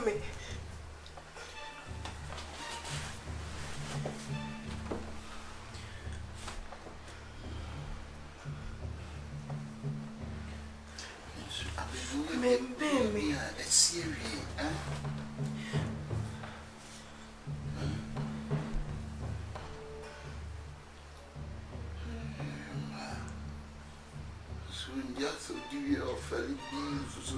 me. Me, let's see it, huh? Soon, just to give you a fairly beautiful, so,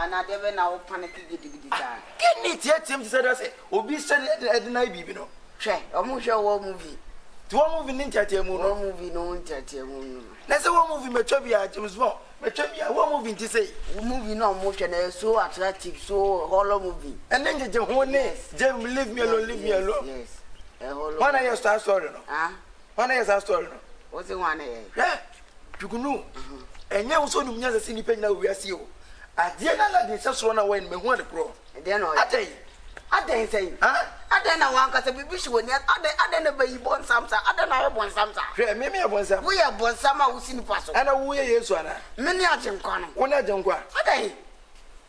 na debe na wo panic gidigidi da. Kenni tie tim ti say that say obi say edina bibi no. Hwe, omo hwe wo movie. Ti wo movie ni ntiatia mu no. Wo movie no ntiatia mu. Na say wo movie metwa bia James Bond. Metwa bia wo movie nti say. Wo movie no mo hwe na so attractive so horror movie. And then je ho ne, James leave me alone, leave me alone. Yes. A horror. One your star story no. Ah. One your star story no. What's the one here? Yeah. Jugunu. Enye wo so num nya se ni penya wi ase o. Adie na la de se so na wen me hu ade pro. Ade no. Ade say. Ha? Ade na wan ka se bibi shi woni ade na bayi bon samsa. Ade na ye bon samsa. Hwe me me bon sam. Wo ye bon sama wo si ni paso. Ana wo ye Yesu ana. Me ni ajenkwa no. Wo na ajenkwa. Ade.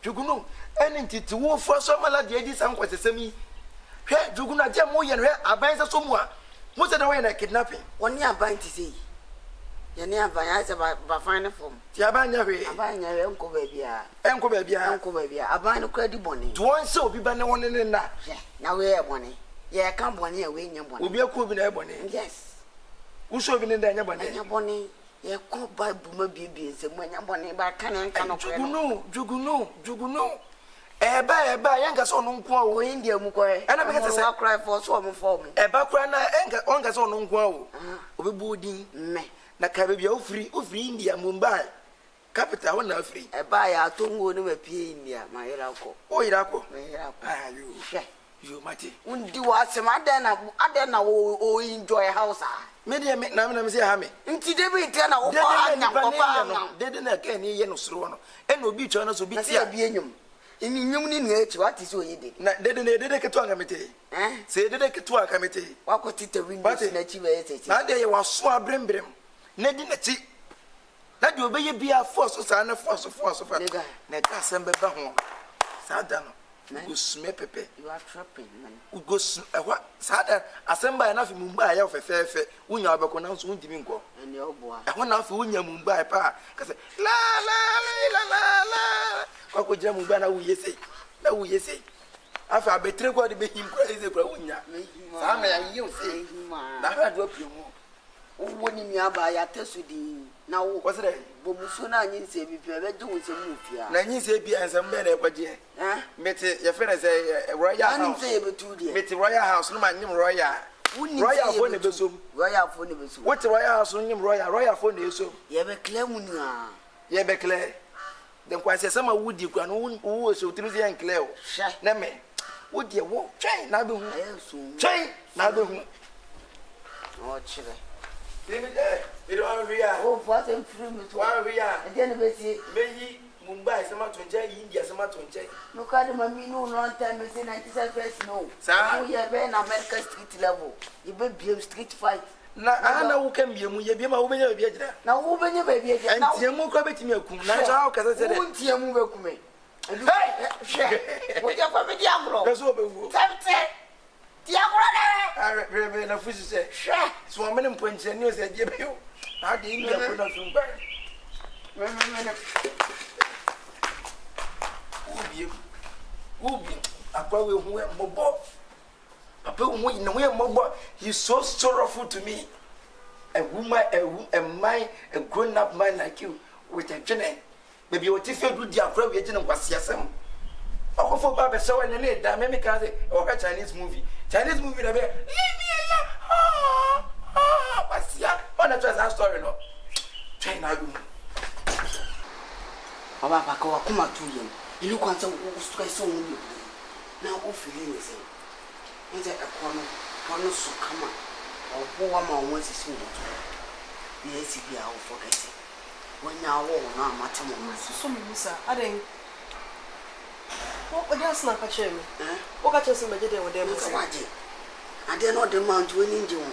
Jugunu eni ntiti wo fo so mala de edi san kwasesemi. Hwe jugunu ade mo ye no hwe aban se so mu a. Mo se na we na kidnapping. Woni aban ti sei. Ye ni aban ya se ba find form. Ti aban nya hwe. Aban nya hwe enko ba bia. Enko ba bia. Enko ba bia. Aban no kra di boni. To won se obi ba ne won ne na. Na we e boni. Ye kan boni e we nya boni. Obi akọ obi na e boni. Yes. Uso obi ne da nya boni. Nya boni. Ye ko Bible ma bibie se mo nya boni ba kan enka no kra. Jugunu. Eba yenga so no nko Ko India mu ko e. Ana me ka se cry for so mo form. Eba kra na enga onga so no nko o. Obi budin me. Na ka be bia ofri India Mumbai. Capital won na ofri. Eba ya tongo no mapie India ma yira ko. O yira ko. Me yira ko. Ah you mati. Undi wa se ma ade na o enjoy house ah. Me de me na me say ha me. Nti de bi te na wo fa anya ko fa na. De na ka ni ye no soro no. E na obi cho na so bi ti a bi enyum. Eni nyum ni na echi what is o yede. Na de ketu anga mete. Say de ketu anga mete. Wa ko tite windows na chi we tete. Na de ye wa so abrembrem. Na di na chi. Na de obeye bia force sa na force fa. Na ka sembe ba ho. Sa da no. Go sme pepe. You are trapping man. Go what? Sa da asemba na fi mumba ya ofefefe. Unya obeko na so undimi nko. Eni obo a. E ho na fi unya mumba pa. Ka say la. Kwako jira mumba na uye sei. Afa betre kwa de be him kwa eze kwa unya. Sa na ya yi o sei. Na ha do apimu. Wo ni mi aba ya tesudi na wo. What's that? Bomuso na anyi nse bi pe be du nse mu fia. Na anyi nse bi ansam be na ekwaje. Mete ye fere say Royal House. Anyi nse be tu die. Mete Royal House no ma nyim Royal. Royal phone be so. Royal phone be so. What Royal House no nyim Royal phone e so. Ye be clear mu ni a. Ye be clear. Den kwa se sama wudi kwa no wo so tiri ye clear o. Na me. Wudi e wo twen na be hu. Twen na be hu. O chire. It all real. Oh, what a free me to one real. And then we see Meyi Mumbai sama tonje India sama tonje. Look at me no long time we say 97 no. Sir, you have been American street level. You be street fight. Na ana wo kam biemu ye biema wo benya bia gira. Na wo benya ba bia gira. Na ntiemu ko betimi akum. Na so ha kasa se de. Wo ntiemu be kume. Hey! Wo ya fa be dia agro. Kaso obewu. Tete. Dia agro na. Rebe na fusi se. So amene mponche ni o se je be yo. Na de India ko na so mba. Ubi. Akwa we hu mobo. Papa hu no we mobo. He's so sorrowful to me. A woman, a man, a grown-up man like you with a journey. Maybe what if you do the afro we didn't was yasam. Oh, for Baba so and then that make us or a Chinese movie. Chinese movie leave me alone. What's ya? On a trust story no. China do. Baba Pako kuma tu yen. You look at stress on you. Now what feeling is it? Is it a corner so come on. Or who am I once is soon? Yes, if you are forgetting. When now, now, Matamon, so Musa, I think. What would you snap at him? What got you some with them? I dare not demand winning you.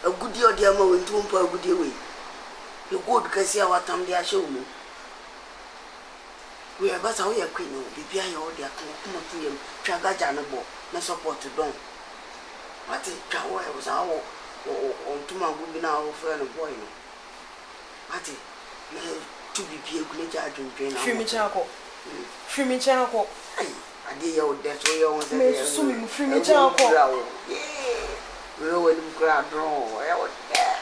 A good deal, dear Mo, and 2 per good way. You go because you are what time they are showing me. We are but our queen, be behind all their come to him, Tragajanabo, no support to don't. What is Kawa was our on to my woman, our friend of boy. What is to be a good judge and train? Free charcoal. I did your death way on the swimming free charcoal. We will grab draw. I was there.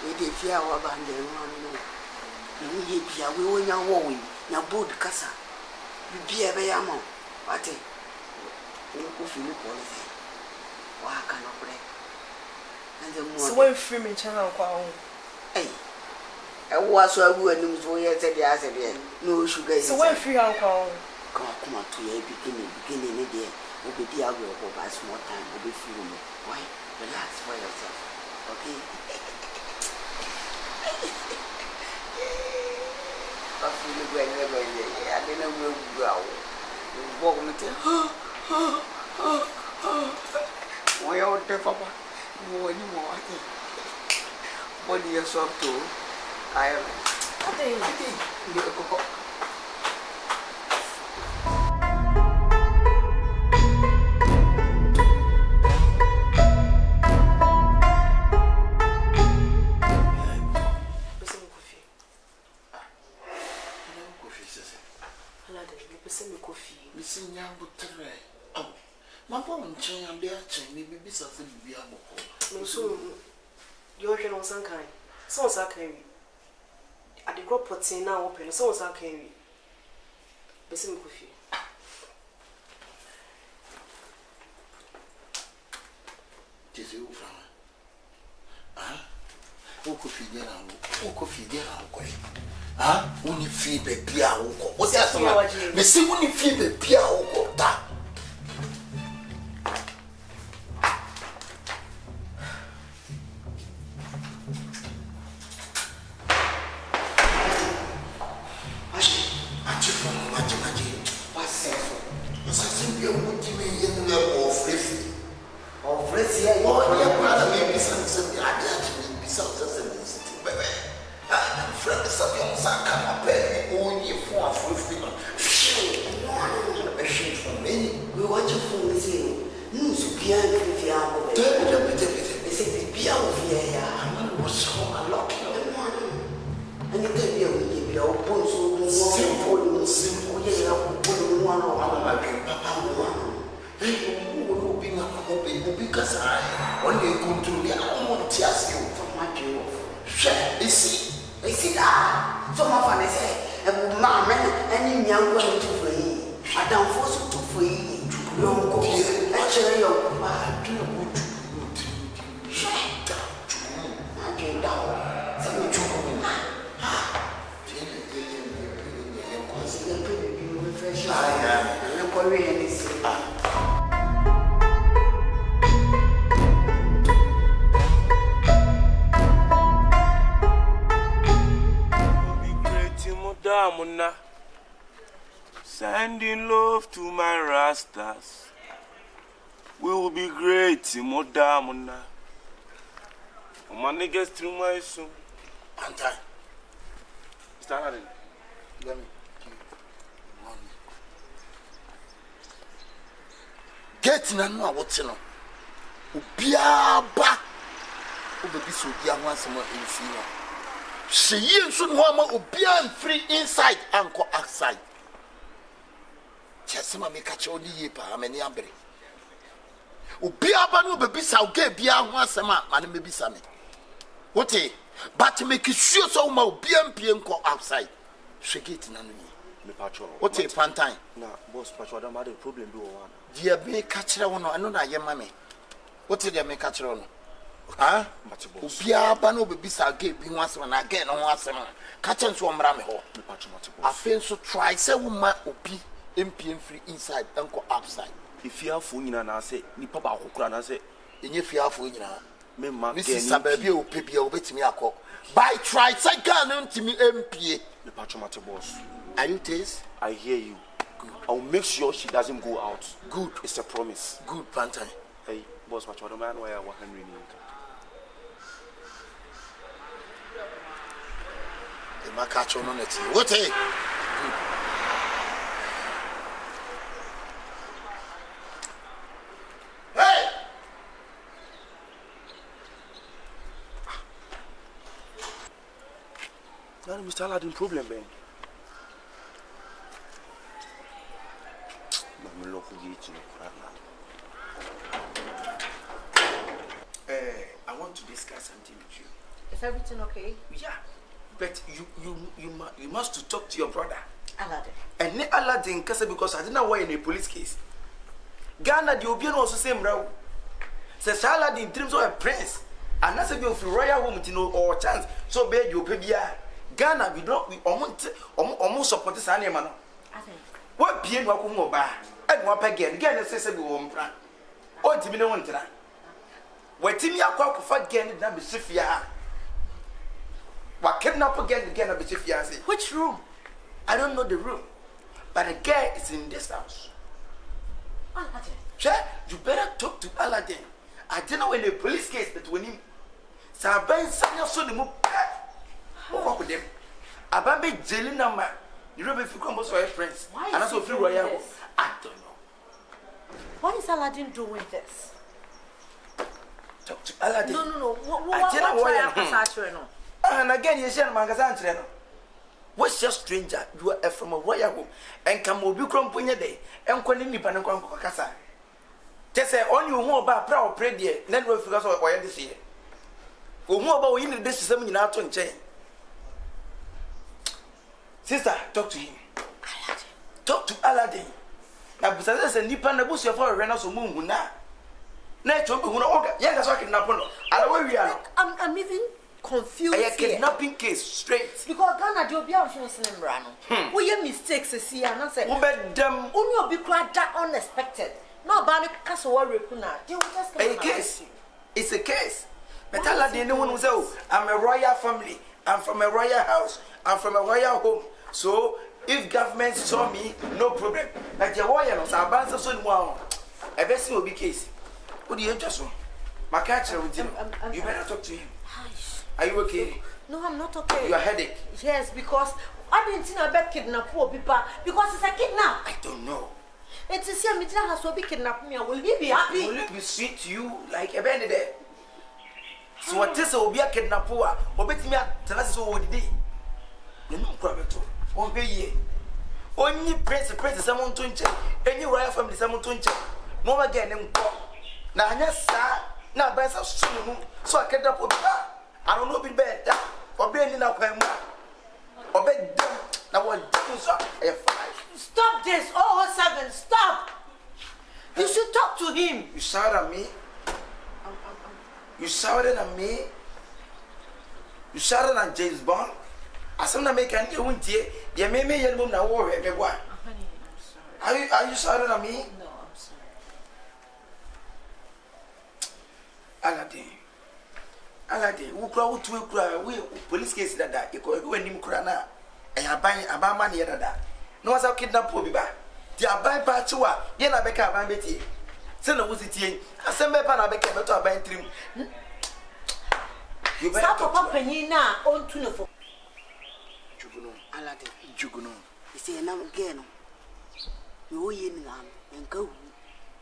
We did fear our abandon. We were now wooing, now board cassa. Be a bayamo. What is Philip policy? Why cannot break? And the more so when free charcoal. Hey. I was so good news for yesterday. No sugar. So when free alcohol come on to a beginning again. Will be the agro for by small time. Will be free. Why? Relax for yourself. Okay. I feel going never. I didn't know growl. Walk with it. Why out there, Papa? No anymore. What do you yourself too? I think. Aladdin, you person me coffee. Me sing young but oh, my phone chain and their chain, maybe something be able. No, so you're on some kind. So, can at the crop pot now open, so I can read. Listen, coffee. Tis you from who could feed who could feed only feed the Pia. What's that? They say only feed the Pia. Sending love to my rastas. We will be great, Modamuna. My niggas through my soon. Anti. Mr. Aladdin, let me give you money. Get in and know what's in. Ubiaba. Ubi so dear once more in Sina. She should want Ubia free inside and go outside. Chesima me catch only ye pa many ambre. Ubia banu baby sa ge bia ho asema ma me bisa me. Wote but make sure so ma ubia mpie nko outside. Shegeti na no me patrol. Wote pantan. Na boss patrol da ma the problem bi o wan. Dia be catch wono eno na ye ma me. Wote dia me catch wono. Ah? Ubia banu baby sa ge bi ho asema na ge no ho asema. Catch nso omra me ho. Me patrol boss. Afen so try say woman obi mpie free inside nko outside. If you have phone nyina na say nipa ba akokura na say enye fiafo nyina me ma this is sababi e opebia obetimi akọ by try say gan ntimi mpie the patrol boss. are you taste? I hear you. Good. I'll make sure she doesn't go out. Good. It's a promise. Good pantai. Hey boss patrol man why I want Henry ni. E ma catch on it. What eh? Hey! That Mr. Aladdin problem, Ben. I'm local gate. I want to discuss something with you. Is everything okay? Yeah, but you must to talk to your brother. Aladdin. And ne Aladdin kasa because I didn't know why in a police case. Ghana the Obiano also same row. Says Aladdin dreams of a prince. And that's if you feel royal woman to know or chance. So bad you pay. Ghana we almost support this animal. What PM Wakumo ba? And one again says we won't plan. Oh, Timmy no one tonight. Where Timmy Aqua for again that be Sifia. What kidnap again be Sifia? Which room? I don't know the room, but the girl is in this house. Aladdin. Sure, you better talk to Aladdin. I don't know when the police case between him. Saban Sanya so the move. What with them? Abambe Jelina, you don't if you come for your friends. Why and is also he feel doing royal. this? I don't know. What is Aladdin doing this? Talk to Aladdin. No. What And again, you share Magazan. What's your stranger? You are from a royal home and come will be crumping day and calling me Panacasa. Just say on you more about proud pray dear, then we'll figure out why this year. Who more about in this seminar in our chain. Sister, talk to him. Aladdin. Talk to Aladdin. Now, besides a nip and a bush for a renus of moon now. Nature will be young as I can napono. And where we are. I'm even confused. A kidnapping case straight. Because Ghana do be on Muslim Rano. We have mistakes to see and I say, Who bet them? Only be quite that unexpected. No, Bani Castle Repuna. A case. It's a case. But Aladdin, no one will say, oh, I'm a royal family. I'm from a royal house. I'm from a royal home. So, if government saw me, no problem. Like your royal, so I bounce on one. I bet see will be case. What do you just want? My catcher with him. You better talk to him. Are you okay? No, I'm not okay. You are headache? Yes, because I didn't think about kidnap poor people because it's a kidnap. I don't know. It is here, Midna has to be kidnapped me. Will he be happy? Will it be sweet to you like a bandit there? So what is will be a kidnapper? Or bet me tell us over the day. No, problem. One pay ye. Only prince, someone to check. Any royal family, someone to check. No again, now, yes, sir. Now, by some soon, so I can't up with that. I don't know be bad or bending up and or bed them. Now, what does Stop this, 007, stop! You should talk to him. You shouted at me. You shouted at me. You shouted at James Bond. I said, I make any win here. You may make your room now. Worry, what? Are you shouting at me? No, I'm sorry. Aladdin, who crowd to cry, we police case that you go when him crana. And I buy a man here that. No one's out kidnap poor back. The Abai Patua, Yena Becca Bambeti. Send a wizard, I send my pan, I became a top by trim. You better stop up now on tuna for Juguno. Aladdin. Juguno. You say now again. You yin and go.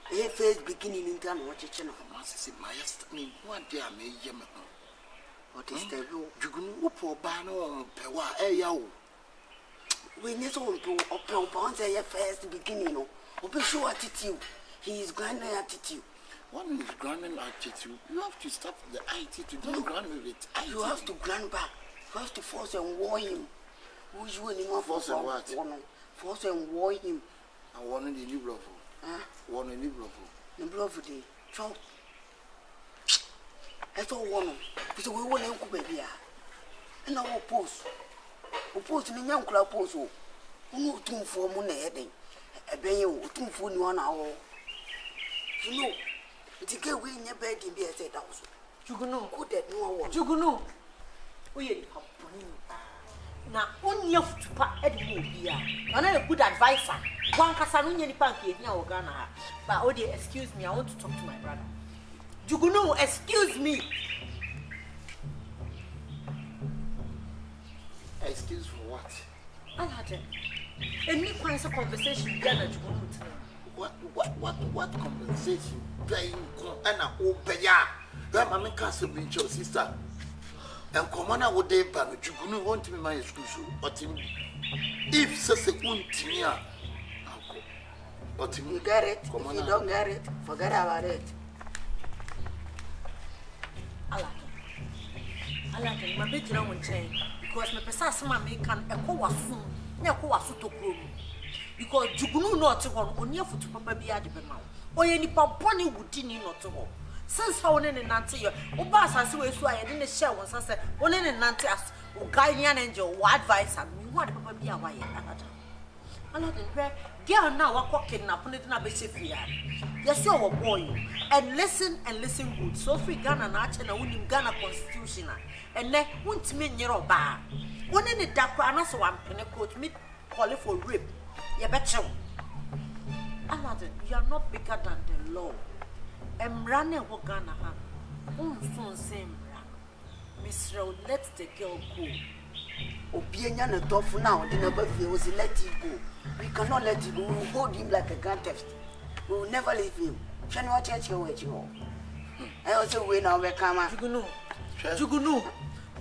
A first beginning in town, what you channel. Master, my me, what dear me, yam. What is the rule? Juguno for Bano, Pewa, eh, yo. We need to open upon say first beginning. Obi show attitude. He is grinding attitude. What is grinding attitude? You have to stop the attitude. Don't grind with it. You have to grind back. You have to force and war him. Who's you anymore? Force and what? Force and war him. I want the new bravo. Huh? Want a new bravo. The bravo day. Chop. That's all one. Because we want to go baby. And our post. We post in young club post. No two for money heading. A bayo, 2 for 1 hour. You know, it's a good way in your bed in the estate house. You know, good that no one. you know. We are now, only of to pack Edmund here. I'm not a good advisor. One Casanunya Panky, now Ghana. But oh, dear, excuse me, I want to talk to my brother. You know, excuse me. Excuse for what? Aladdin, any kinds of conversation began at What compensation? Paying and a whole payer. That mamma can't be your sister. And Commander would they ban you couldn't want to be my excuse or Tim. If such a wound to me, but You get it. If you don't get it, forget about it. Aladdin, my big long chain, because my persasma may can a coasu, near coasu to groom. Because you know not to one on your foot to Papa be at the mouth, or any pony would didn't not to all. Since how in an answer, Obas has way so I didn't share once I said, one in an answer as guardian angel, what advice and me what Papa be away. Aladdin, where girl now are walking up on it in a basic fear. Yes, you're a boy, and listen good. So free Ghana Natch and a winning Ghana constitution, and then won't mean your bar. One in the dark, and also one penny me call it for rape. You betcha. Aladdin, you are not bigger than the law. I'm running what Ghana have. Soon same run. Miss Rowe, let the girl go. Obienya na tough now, the number feels let it go. We cannot let it go. We will hold him like a gun theft. We will never leave him. Shall not touch you with you. I also win our camera. Jugunu.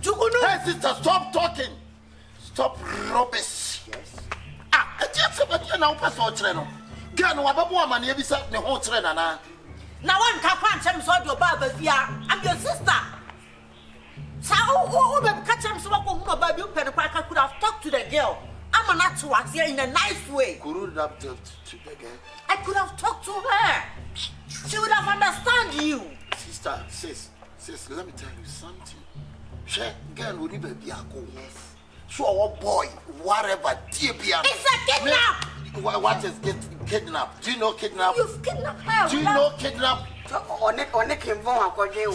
Hey, sister, stop talking. Stop rubbish. Yes. I just said, you know, Pastor Treno. Girl, what about woman? You be sat in the whole train, Now one can't punch him so your barber fear. I'm your sister. So, catch him so baby, I could have talked to the girl. I'm not to us here in a nice way. Could have talked to the girl. I could have talked to her. She would have understood you. Sister, sis, let me tell you something. She girl would even be a go. Yes. So our boy, whatever, dear be a. It's a kidnap. What is kidnap? Do you know kidnap? You've kidnapped her. Do you know kidnap? On it came from a cordial.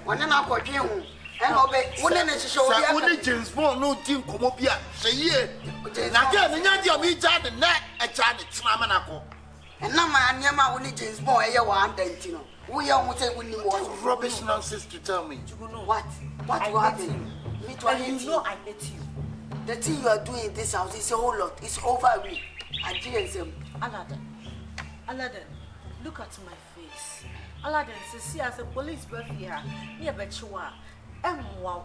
One and a cordial. And obey. Only James Bond, no team, come up here. Say, yeah. Now, again, the idea of me, John, and that, a child, it's Mamanaco. And now my Yama only James Boy, you want Dentino. We almost say we need more Rubbish nonsense to tell me. You know what? What will happen? Me too, And you know I hate you. The thing you are doing in this house is a whole lot. It's over me. I didn't Aladdin, look at my face. Aladdin, see as a police birth here. Near Betchua. Wow,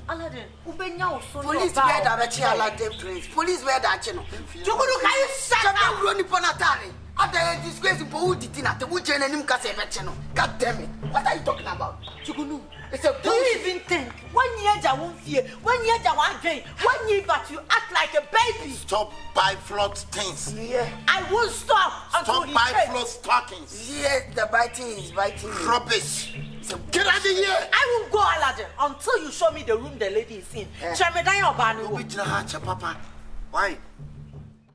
Aladdin, Ubenya so police where that Aladdin prince. Police where that channel. You can you shut up running Ponatari. After disgrace who did not the Wuchen and him channel. God damn it. What are you talking about? Chugunu. It's a do you even think 1 year I won't fear, 1 year I won't gain, 1 year but you act like a baby? Stop by flood things. Yeah. I won't stop until Stop by flood stockings. Yes, the biting is biting. Rubbish. Get out of here. I won't go, Aladdin, until you show me the room the lady is in. Papa. Why?